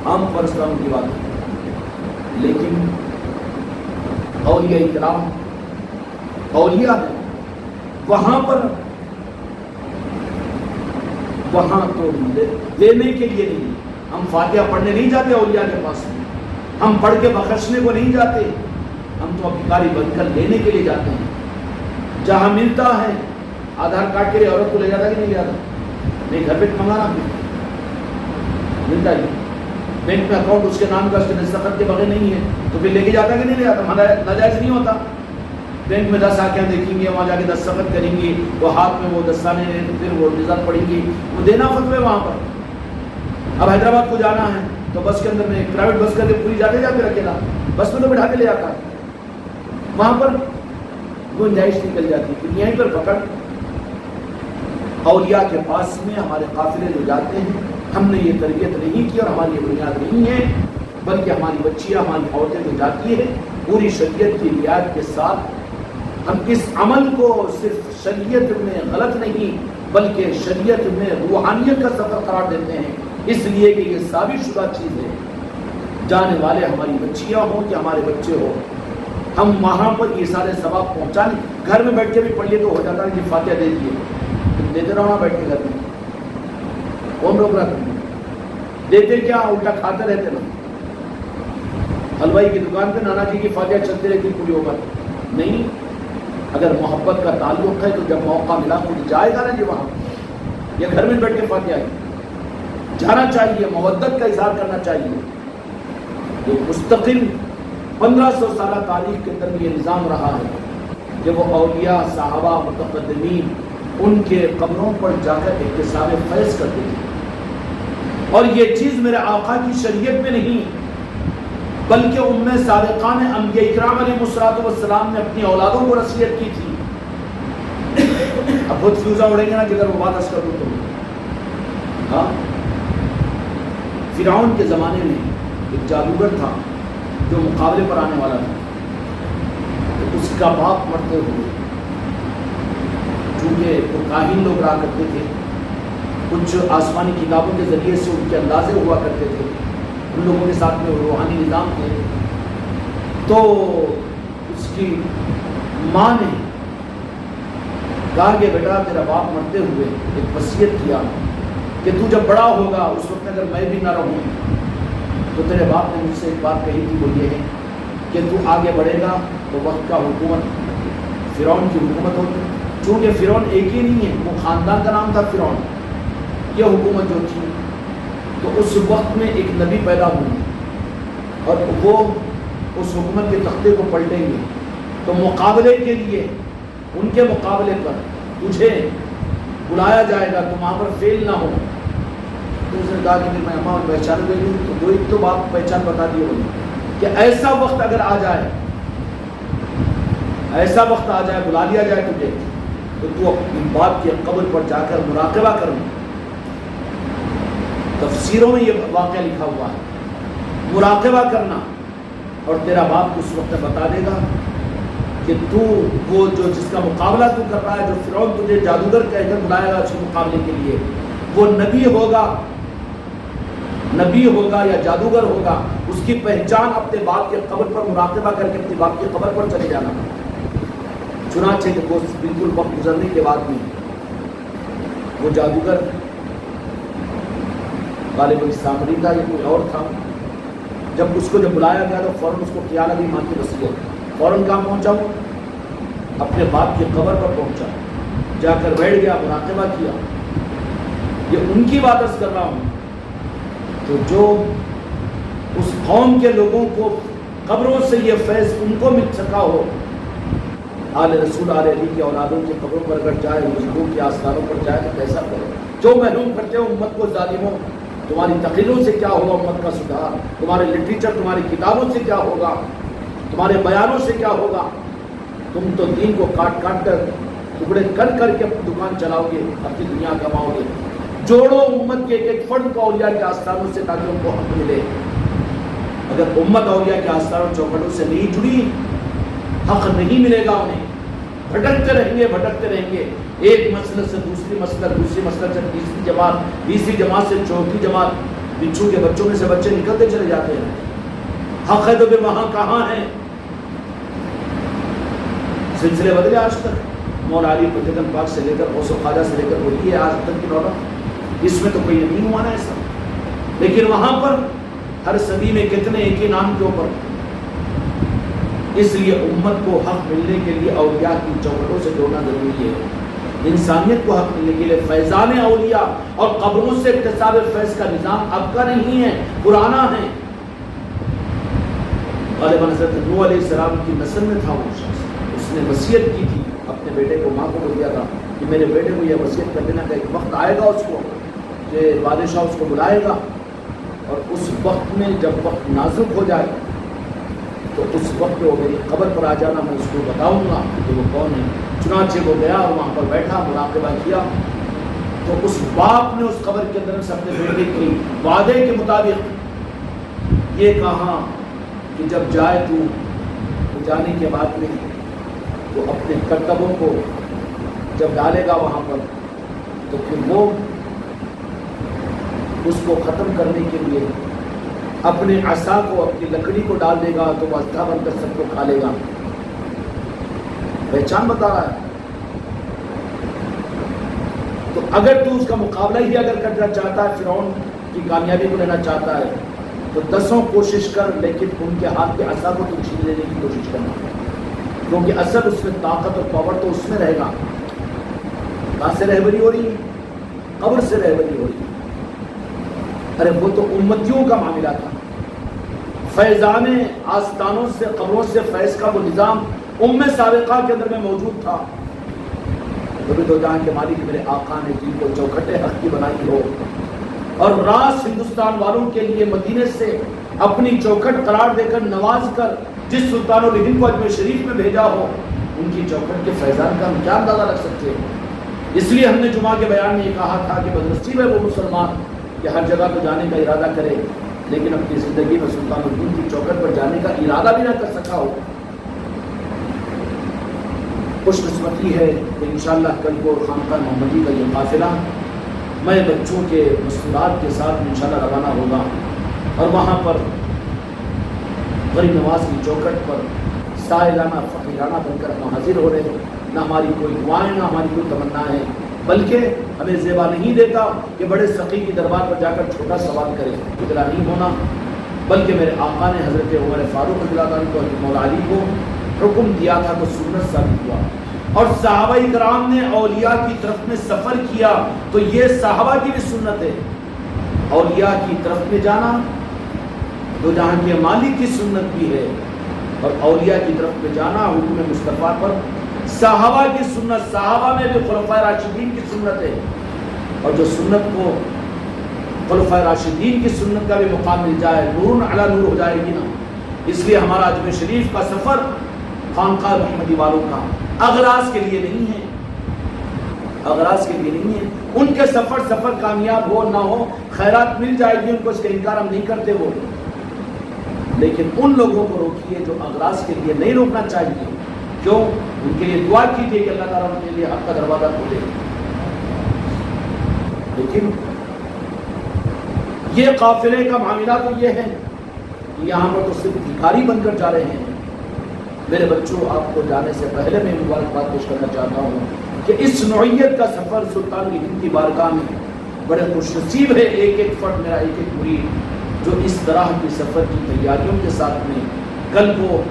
عام قبرستانوں کی بات ہے، لیکن اولیاء کرام اولیاء ہیں، وہاں پر وہاں تو لینے کے لیے نہیں، ہم فاتحہ پڑھنے نہیں جاتے اولیاء کے پاس، ہم پڑھ کے بخشنے کو نہیں جاتے، ہم تو بھکاری بن کر لینے کے لیے جاتے ہیں۔ جہاں ملتا ہے آدھار کارڈ کے لیے عورت کو لے جاتا کہ نہیں لے جاتا؟ نہیں، گھر پہ منگانا ملتا ہے، بینک میں اکاؤنٹ اس کے نام کا، اس کے دستخط کے بغیر نہیں ہے تو پھر لے کے جاتا کہ نہیں لے جاتا؟ ناجائز نہیں ہوتا، بینک میں 10 آنکھیں دیکھیں گے، وہاں جا کے دستخط کریں گی، وہ ہاتھ میں وہ دستانے لیں، پھر وہ نظر پڑیں گی، وہ دینا فتوے وہاں پر۔ اب حیدرآباد کو جانا ہے تو بس کے اندر میں پرائیویٹ بس کر کے پوری جاتے جاتے اکیلا بس میں تو بٹھا کے لے جاتا ہے، وہاں پر گنجائش نکل جاتی، پھر یہیں پر پکڑ۔ اولیاء کے پاس میں ہمارے قافلے جو جاتے ہیں، ہم نے یہ تربیت نہیں کی اور ہماری یہ بنیاد نہیں ہے، بلکہ ہماری بچیاں، ہماری عورتیں جو جاتی ہیں پوری شریعت کی رعایت کے ساتھ، ہم اس عمل کو صرف شریعت میں غلط نہیں بلکہ شریعت میں روحانیت کا سفر قرار دیتے ہیں، اس لیے کہ یہ ثابت شدہ چیز ہے، جانے والے ہماری بچیاں ہوں کہ ہمارے بچے ہوں، ہم وہاں پر یہ سارے ثواب پہنچانے، گھر میں بیٹھ کے بھی پڑھ لیے تو ہو جاتا ہے کہ فاتحہ دے دیے، دیتے رہو نا بیٹھ کے گھر میں، کون روک رہا تم؟ دیتے کیا، الٹا کھاتے رہتے نا، حلوائی کی دکان پہ نانا جی کی فاتحہ چلتے رہتی پوری عمر، نہیں، اگر محبت کا تعلق ہے تو جب موقع ملا خود جائے گا نا جی وہاں، یا گھر میں بیٹھ کے فاتحہ جانا چاہیے، محبت کا اظہار کرنا چاہیے۔ تو مستقل 1500 سالہ تاریخ کے اندر یہ نظام رہا ہے کہ وہ اولیاء، صحابہ، متقدمین ان کے قبروں پر جا کر احتساب فیض کرتے تھے، اور یہ چیز میرے آقا کی شریعت میں نہیں، بلکہ ام صادقہ نے انبیاء اکرام علیہ السلام نے اپنی اولادوں کو نصیحت کی تھی. اب خود فیوزہ اڑیں گے نا کہ اگر وہ بات کر دوں تو. ہاں فرعون کے زمانے میں ایک جادوگر تھا جو مقابلے پر آنے والا تھا. تو اس کا باپ مرتے ہوئے، چونکہ وہ کاہن لوگ رہا کرتے تھے، کچھ آسمانی کتابوں کے ذریعے سے ان کے اندازے ہوا کرتے تھے، ان لوگوں کے ساتھ میں روحانی نظام تھے. تو اس کی ماں نے کہا کہ بیٹا تیرا باپ مرتے ہوئے ایک وصیت کیا کہ تو جب بڑا ہوگا اس وقت اگر میں بھی نہ رہوں تو تیرے باپ نے مجھ سے ایک بات کہی تھی، وہ یہ ہے کہ تو آگے بڑھے گا تو وقت کا حکومت فرعون کی حکومت ہوگی. چونکہ فرعون ایک ہی نہیں ہے، وہ خاندان کا نام تھا فرعون. یہ حکومت جو تھی تو اس وقت میں ایک نبی پیدا ہوئی اور وہ اس حکومت کے تختے کو پلٹیں گے. تو مقابلے کے لیے ان کے مقابلے پر تجھے بلایا جائے گا، تو وہاں پر فیل نہ ہو. تو اس نے کہا کہ میں اماں پہچان دے گی. تو دو ایک تو باپ پہچان بتا دی ہوگی کہ ایسا وقت اگر آ جائے، ایسا وقت آ جائے، بلا لیا جائے تجھے، تو تو اپنی باپ کی قبر پر جا کر مراقبہ کرنا. تفسیروں میں یہ واقعہ لکھا ہوا ہے، مراقبہ کرنا. اور تیرا باپ اس وقت بتا دے گا کہ تو وہ جو جس کا مقابلہ تو کر رہا ہے، جو فرعون تجھے جادوگر کہہ کر بلائے گا اس کے مقابلے کے لیے، وہ نبی ہوگا یا جادوگر ہوگا. اس کی پہچان اپنے باپ کے قبر پر مراقبہ کر کے اپنے باپ کی قبر پر چلے جانا. چنانچہ کہ وہ بالکل وقت گزرنے کے بعد بھی وہ جادوگر غالب سامری تھا یا کوئی اور تھا، جب بلایا گیا تو فوراً اس کو خیال آئی ماں کی وصیت. فوراً کہاں پہنچا وہ؟ اپنے باپ کی قبر پر پہنچا، جا کر بیٹھ گیا، مراقبہ کیا. یہ ان کی بات عرض کر رہا ہوں تو جو اس قوم کے لوگوں کو قبروں سے یہ فیض ان کو مل سکا ہو. آل رسول آل علی کی اولادوں کی قبروں پر اگر جائے، بزرگوں کے آستانوں پر جائے تو کیسا کرے. جو محروم کرتے ہو امت کو ظالموں، تمہاری تقریروں سے کیا ہوگا امت کا سدھار؟ تمہارے لٹریچر، تمہاری کتابوں سے کیا ہوگا؟ تمہارے بیانوں سے کیا ہوگا؟ تم تو دین کو کاٹ کاٹ کر ٹکڑے کر کر کے دکان چلاؤ گے، اپنی دنیا کماؤ گے. جوڑو امت کے ایک فرد کو اولیاء کے آستانوں سے تاکہ ان کو حق ملے. اگر امت اولیاء کے آستانوں چوکھٹوں سے نہیں جڑی، حق نہیں ملے گا انہیں. بھٹکتے رہیں گے ایک مسلک سے دوسری مسلک سے تیسری جماعت سے چوتھی جماعت. بچھو کے بچوں میں سے بچے نکلتے چلے جاتے ہیں. حق ہے تو پھر وہاں کہاں ہیں؟ سلسلے بدلے آج تک. مولا علی فتح پاک سے لے کر غوث و خواجہ سے لے کر وہی ہے آج تک کی دولت. اس میں تو کوئی نہیں ہوا نا ایسا. لیکن وہاں پر ہر صدی میں کتنے ایک ہی نام کے اوپر. اس لیے امت کو حق ملنے کے لیے اولیاء کی چوکھٹوں سے جوڑنا ضروری ہے. انسانیت کو حق ملنے کے لیے فیضان اولیاء اور قبروں سے اکتساب فیض کا نظام اب کا نہیں ہے، پرانا ہے. غالباً حضرت نوح علیہ السلام کی نسل میں تھا وہ شخص. اس نے وصیت کی تھی اپنے بیٹے کو، ماں کو بول دیا تھا کہ میرے بیٹے کو یہ وصیت کر دینا کہ ایک وقت آئے گا اس کو کہ بادشاہ اس کو بلائے گا، اور اس وقت میں جب وقت نازک ہو جائے تو اس وقت وہ میری قبر پر آ جانا، میں اس کو بتاؤں گا کہ وہ کون ہے. چنانچہ وہ گیا اور وہاں پر بیٹھا، مراقبہ کیا. تو اس باپ نے اس قبر کے اندر سے اپنے بیٹے کی وعدے کے مطابق یہ کہا کہ جب جائے تو جانے کے بعد میں وہ اپنے کرتبوں کو جب ڈالے گا وہاں پر تو پھر وہ اس کو ختم کرنے کے لیے اپنے عصا کو، اپنی لکڑی کو ڈال دے گا تو وہ اصطا بن کر سب کو کھا لے گا. پہچان بتا رہا ہے. تو اگر تو اس کا مقابلہ ہی اگر کرنا چاہتا ہے، فرعون کی کامیابی کو لینا چاہتا ہے، تو 10 کوشش کر، لیکن ان کے ہاتھ کے عصا کو تو چھین لینے کی کوشش کرنا، کیونکہ اصل اس میں طاقت اور پاور تو اس میں رہے گا. کہاں سے رہبری ہو رہی ہے؟ قبر سے رہبری ہو رہی ہے. ارے وہ تو امتیوں کا معاملہ تھا. فیضان آستانوں سے، قبروں سے فیض کا وہ نظام ام سابقہ کے اندر میں موجود تھا. کبھی تو جہاں کے مالک میرے آقا نے جن کو چوکھٹے حق کی بنائی ہو، اور راس ہندوستان والوں کے لیے مدینے سے اپنی چوکھٹ قرار دے کر نواز کر جس سلطان الہند کو اجمیر شریف میں بھیجا ہو، ان کی چوکھٹ کے فیضان کا ہم کیا اندازہ رکھ سکتے ہیں؟ اس لیے ہم نے جمعہ کے بیان میں یہ کہا تھا کہ بدنصیب ہے وہ مسلمان کہ ہر جگہ تو جانے کا ارادہ کرے لیکن اپنی زندگی میں سلطان الہند کی چوکھٹ پر جانے کا ارادہ بھی نہ کر سکا ہو۔ خوش قسمتی ہے کہ انشاءاللہ کل کو خانقاہ محمدی کا یہ قافلہ میں بچوں کے مستورات کے ساتھ انشاءاللہ روانہ ہوگا اور وہاں پر غریب نواز کی چوکھٹ پر سائلانہ فقیرانہ بن کر ہم حاضر ہو رہے ہیں۔ نہ ہماری کوئی دعائیں نہ ہماری کوئی تمنا ہے، بلکہ ہمیں زیبا نہیں دیتا کہ بڑے سخی کی دربار پر جا کر چھوٹا سوال کرے، اتنا نہیں ہونا، بلکہ میرے آقا نے حضرت عمر فاروق رضی اللہ عنہ کو حضرت مولا علی کو حکم دیا تھا تو سنت ثابت ہوا، اور صحابہ کرام نے اولیاء کی طرف میں سفر کیا تو یہ صحابہ کی بھی سنت ہے۔ اولیاء کی طرف میں جانا دو جہاں کے مالک کی سنت بھی ہے، اور اولیاء کی طرف میں جانا حکم مصطفیٰ پر صحابہ کی سنت، صحابہ میں بھی خلفائے راشدین کی سنت ہے، اور جو سنت کو خلفائے راشدین کی سنت کا بھی مقام مل جائے نور علی نور ہو جائے گی نا۔ اس لیے ہمارا اجمیر شریف کا سفر خانقاہ محمدی والوں کا اغراض کے لیے نہیں ہے، اغراض کے لیے نہیں ہے۔ ان کے سفر کامیاب ہو نہ ہو، خیرات مل جائے گی ان کو، اس کا انکار ہم نہیں کرتے وہ، لیکن ان لوگوں کو روکیے جو اغراض کے لیے نہیں روکنا چاہیے۔ کیوں؟ ان کے لیے دعا کیجیے کہ اللہ تعالیٰ ان کے لیے حق کا دروازہ کھولے، لیکن یہ قافلے کا معاملہ تو یہ ہے کہ یہاں پر تو صرف بھکاری بن کر جا رہے ہیں۔ میرے بچوں، آپ کو جانے سے پہلے میں مبارکباد پیش کرنا چاہتا ہوں کہ اس نوعیت کا سفر سلطان الہند کی بارگاہ میں بڑے خوش نصیب ہے ایک ایک فرد، میرا ایک ایک مرید جو اس طرح کی سفر کی تیاریوں کے ساتھ میں کل کو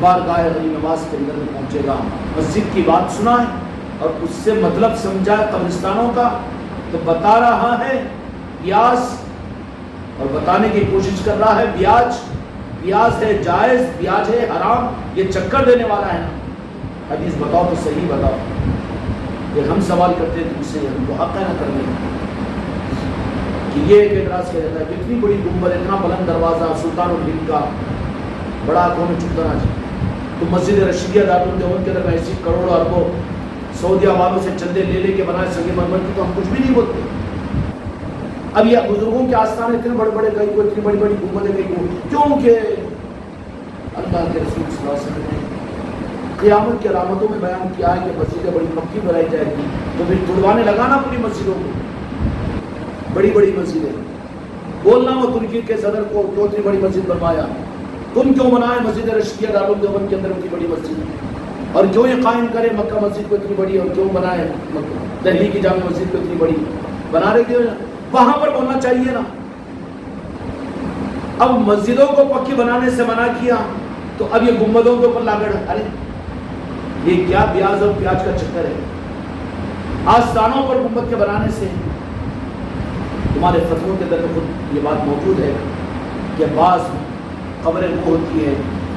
بارگاہ غریب نواز کے اندر میں پہنچے گا، مسجد کی بات سنائے اور اس سے مطلب سمجھائے قبرستانوں کا، تو بتا رہا ہے بیاس، اور بتانے کی کوشش کر رہا ہے بیاج ہے جائز، بیاج ہے حرام، یہ چکر دینے والا ہے نا۔ حدیث بتاؤ تو صحیح بتاؤ، یہ ہم سوال کرتے ہیں تم سے، ہم کو حق ہے نہ کرنے کہ یہ ایک اعتراض کیا جاتا ہے کہ اتنی بڑی گنبد، اتنا بلند دروازہ سلطان الہند کا، بڑا کون چکتا نہ جائے تو مسجد رشیدیہ دارالدیوبند کے اندر ایسی کروڑوں اربوں سعودیہ والوں سے چندے لے کے بنائے سنگ مرمر کی، تو ہم کچھ بھی نہیں بولتے۔ اب یہ بزرگوں کے آستانے اتنے بڑے بڑے گئی کو، اتنی بڑی بڑی گنبدیں گئی کو، کیونکہ اللہ کے رسول صلی اللہ علیہ وسلم نے قیامت کی علامتوں میں بیان کیا ہے کہ مسجدیں بڑی پکی بنائی جائے گی، تو پھر تڑوانے لگانا پوری مسجدوں کو، بڑی بڑی مسجدیں بولنا ہو ترکی کے صدر کو کیوں اتنی بڑی مسجد بنوایا، تم کیوں بنائے مسجد رشیدیہ دارالدیوبند کے اندر اتنی بڑی مسجد، اور کیوں یہ قائم کرے مکہ مسجد کو اتنی بڑی، اور کیوں بنائے دہلی کی جامع مسجد کو اتنی بڑی بنا رہے تھے، وہاں پر بولنا چاہیے نا۔ اب مسجدوں کو پکی بنانے سے منع کیا تو اب یہ گنبدوں کے اوپر لاگڑ، ارے یہ کیا بیاج اور پیاج کا چکر ہے؟ آستانوں پر گنبد کے بنانے سے تمہارے فتووں کے اندر خود یہ بات موجود ہے کہ بعض قبریں وہ ہوتی ہیں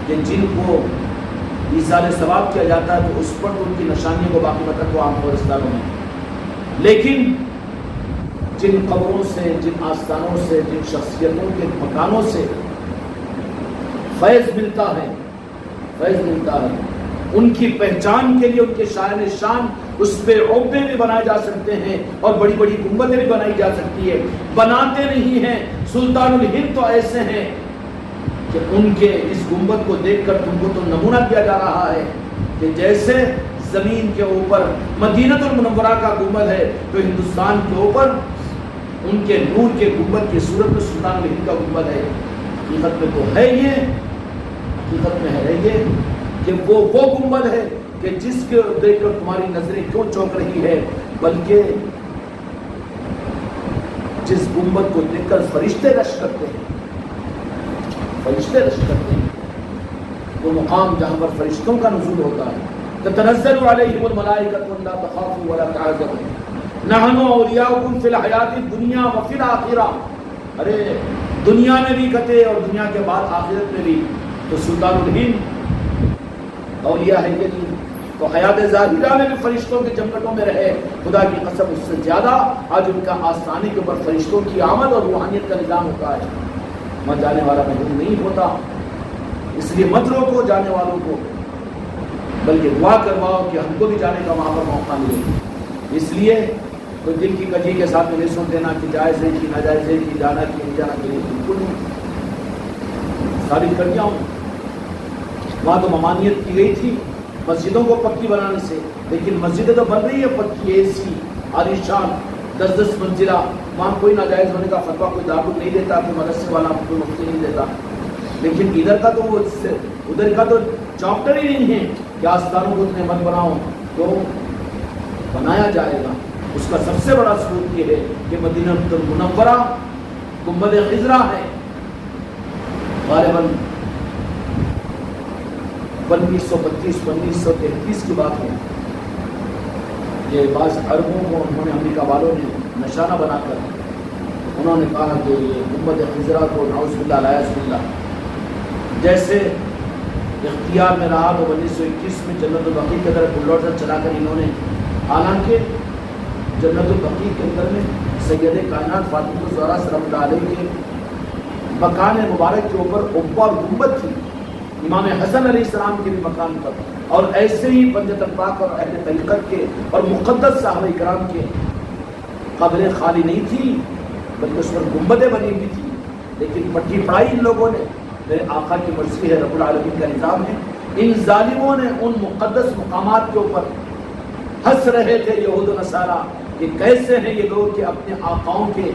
کہ جن کو ایصال ثواب کیا جاتا ہے تو اس پر تو ان کی نشانیوں کو باقی مت رکھو عام قبرستانوں میں، لیکن جن قبروں سے، جن آستانوں سے، جن شخصیتوں کے مکانوں سے فیض ملتا ہے، ان کی پہچان کے لیے ان کے شاعر شان اس پہ عقبے بھی بنائے جا سکتے ہیں اور بڑی بڑی گنبدیں بھی بنائی جا سکتی ہے۔ بناتے نہیں ہیں۔ سلطان الہند تو ایسے ہیں کہ ان کے اس گنبد کو دیکھ کر تم کو تو نمونہ دیا جا رہا ہے کہ جیسے زمین کے اوپر مدینہ المنورہ کا گنبد ہے تو ہندوستان کے اوپر ان کے نور کے گنبد کی صورت میں سلطان الہند کا گنبد ہے۔ حقیقت میں تو ہے یہ، حقیقت میں ہے یہ کہ وہ گنبد ہے کہ جس کے دیکھ کر تمہاری نظریں کیوں چونک رہی ہے، بلکہ جس گنبد کو دیکھ کر فرشتے رش کرتے ہیں، فرشتے رش کرتے ہیں، وہ مقام جہاں پر فرشتوں کا نزول ہوتا ہے۔ تتنزل علیہم الملائکۃ لا تخافوا ولا تحزنوا نحن اولیاؤکم فی الحیاۃ الدنیا وفی الآخرہ۔ ارے دنیا میں بھی کتے اور دنیا کے بعد آخرت میں بھی، تو سلطان الہند اولیاء ہے کہ نہیں؟ تو حیات ظاہرہ میں بھی فرشتوں کے جمکٹوں میں رہے، خدا کی قسم اس سے زیادہ آج ان کا آستانے کے اوپر فرشتوں کی آمد اور روحانیت کا نظام ہوتا ہے۔ وہاں جانے والا محروم نہیں ہوتا. اس لیے مت روکو جانے والوں کو، بلکہ دعا کرواؤ کہ ہم کو بھی جانے کا وہاں پر موقع ملے. اس لیے کوئی دل کی کجی کے ساتھ میں نہیں سن دینا کہ جائز ہے کہ ناجائز ہے کہ جانا کہ نہیں جانا چاہیے. بالکل نہیں. ثابت کر دیا ہوں وہاں تو ممانعت کی گئی تھی مسجدوں کو پکی بنانے سے، لیکن مسجدیں تو بن رہی ہے پکی، اے سی عالیشان 10-10 منزلہ. وہاں کوئی ناجائز ہونے کا فتویٰ کوئی دارالعلوم نہیں دیتا، کوئی مدرسے والا کوئی مفتی نہیں دیتا. لیکن ادھر کا تو وہ ادھر کا تو چاپٹر ہی نہیں ہے کہ آستانوں کو اتنے مت بناؤ. تو بنایا جائے گا. اس کا سب سے بڑا ثبوت یہ ہے کہ مدینہ المنورہ گنبد خضرا ہے. غالباً 1932-1933 کی بات ہے. یہ بعض عربوں کو انہوں نے امریکہ والوں نے نشانہ بنا کر انہوں نے کہا کہ یہ گنبد خضرا کو نعوذ باللہ لا یعوذ باللہ جیسے اختیار میں رہا. تو 1921 میں جنت البقیع کے طرف بلڈوزر چلا کر انہوں نے، حالانکہ جنت البقیع کے اندر میں سید کائنات فاطمہ الزہرا رحمۃ اللہ علیہ کے مکان مبارک کے اوپر قبہ اور گنبد تھی، امام حسن علیہ السلام کے بھی مکان پر. اور ایسے ہی پنجتن پاک اور اہل طریقت کے اور مقدس صحابہ کرام کے قبریں خالی نہیں تھی، بلکہ اس پر گنبدیں بنی ہوئی تھی. لیکن پٹی پڑھائی ان لوگوں نے. میرے آقا کی مرضی ہے، رب العالمین کا نظام ہے. ان ظالموں نے ان مقدس مقامات کے اوپر ہنس رہے تھے یہود و نصارہ کہ کیسے ہیں یہ لوگ کہ اپنے آقاؤں کے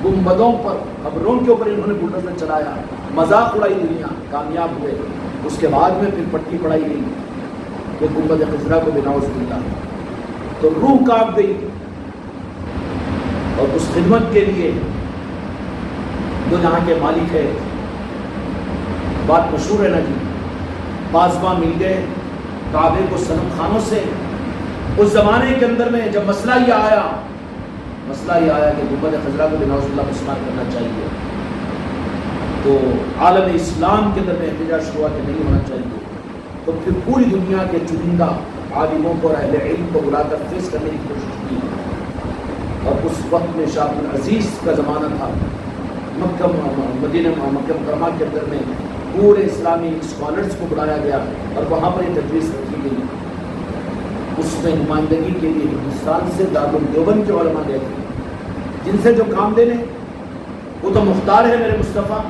گنبدوں پر قبروں کے اوپر انہوں نے بلڈوزر چلایا. مذاق اڑائی دنیا، کامیاب ہوئے. اس کے بعد میں پھر پٹی پڑھائی گئی کہ گنبد خضرا کو بنعوذ باللہ. تو روح کانپ گئی. اور اس خدمت کے لیے جو یہاں کے مالک ہے، بات مشہور ہے نا جی، پاسباں مل گئے کعبے کو صنم خانوں سے. اس زمانے کے اندر میں جب مسئلہ یہ آیا کہ گنبد خضرا کو بنعوذ باللہ مسمار کرنا چاہیے، تو عالم اسلام کے اندر میں احتجاج شروع کہ نہیں ہونا چاہیے. تو پھر پوری دنیا کے چنندہ عالموں کو اور اہل علم کو بلا کر فیس کرنے کی کوشش کی. اور اس وقت میں شاہ عبد العزیز کا زمانہ تھا. مدینہ مکہ مکرمہ کے اندر میں پورے اسلامی اسکالرز کو بلایا گیا اور وہاں پر یہ تجویز رکھی گئی. اس میں نمائندگی کے لیے ہندوستان سے دارالعلوم دیوبند کے علماء گئے تھے، جن سے جو کام لے لیں وہ تو مختار ہے میرے مصطفیٰ.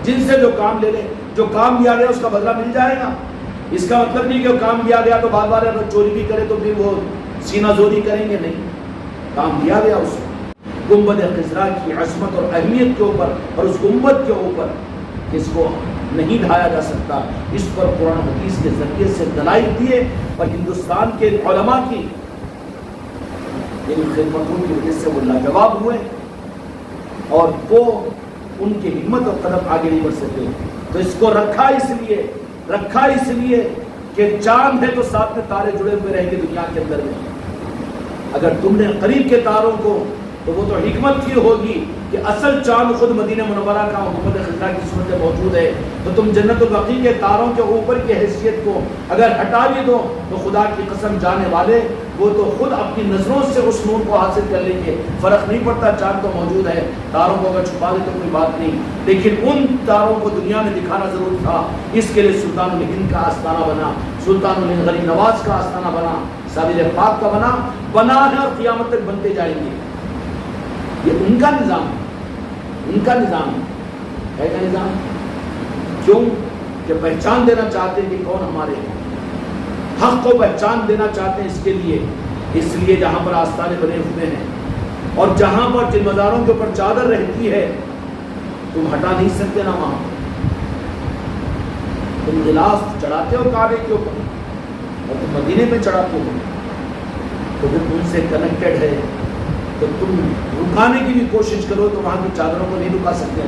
جن سے جو کام لے لیں، جو کام لیا گیا اس کا بدلہ مل جائے گا. اس کا مطلب نہیں کہ کام لیا گیا تو بار بار اگر چوری بھی کرے تو پھر وہ سینہ زوری کریں گے. نہیں، کام لیا گیا اس کو. گنبد خضرا کی عظمت اور اہمیت کے اوپر اور اس گنبد کے اوپر اس کو نہیں ڈھایا جا سکتا. اس پر قرآن حدیث کے ذریعے سے دلائل دیے اور ہندوستان کے علماء کی ان خدمتوں کی وجہ سے وہ لاجواب ہوئے اور وہ ان کی ہمت اور قدم آگے نہیں بڑھ سکے. تو اس کو رکھا اس لیے کہ چاند ہے تو ساتھ میں تارے جڑے ہوئے رہیں گے دنیا کے اندر میں. اگر تم نے قریب کے تاروں کو، تو وہ تو حکمت کی ہوگی کہ اصل چاند خود مدینہ منورہ کا گنبد خضرا کی صورت میں موجود ہے. تو تم جنت البقیع کے تاروں کے اوپر کی حیثیت کو اگر ہٹا بھی دو تو خدا کی قسم جانے والے وہ تو خود اپنی نظروں سے اس نور کو حاصل کر لیں گے. فرق نہیں پڑتا، چاند تو موجود ہے، تاروں کو اگر چھپا دے تو کوئی بات نہیں. لیکن ان تاروں کو دنیا میں دکھانا ضرور تھا. اس کے لیے سلطان الہند کا آستانہ بنا، سلطان الہند غریب نواز کا آستانہ بنا، سابر پاک کا بنا ہے اور قیامت تک بنتے جائیں گے. یہ ان کا نظام ہے کا نظام. کیوں کہ پہچان دینا چاہتے ہیں کہ کون ہمارے حق کو پہچان دینا چاہتے ہیں. اس لیے جہاں پر آستانے بنے ہوئے ہیں اور جہاں پر جن مزاروں کے اوپر چادر رہتی ہے تم ہٹا نہیں سکتے نا. وہاں تم غلاف چڑھاتے ہو کعبے کے اوپر اور تم مدینے میں چڑھاتے ہو، تو پھر تم سے کنیکٹڈ ہے. تو تم رکانے کی بھی کوشش کرو تو وہاں کی چادروں کو نہیں رکا سکتے.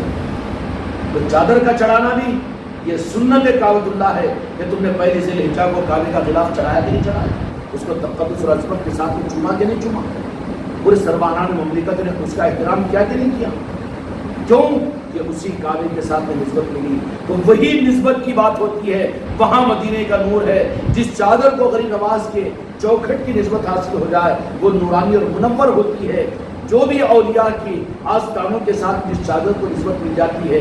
تو چادر کا چڑھانا بھی یہ سنت کعبۃ اللہ ہے کہ تم نے پہلی ذی الحجہ کو کعبے کا غلاف چڑھایا کہ نہیں چڑھایا، اس کو تقدس اور عظمت کے ساتھ میں چوما کہ نہیں چوما، پورے سربراہان مملکت نے اس کا احترام کیا کہ نہیں کیا. کیوں کہ اسی کعبے کے ساتھ میں نسبت ملی. تو وہی نسبت کی بات ہوتی ہے. وہاں مدینے کا نور ہے. جس چادر کو غریب نواز کے چوکھٹ کی نسبت حاصل ہو جائے وہ نورانی اور منور ہوتی ہے. جو بھی اولیاء کی آستانوں کے ساتھ جس چادر کو نسبت مل جاتی ہے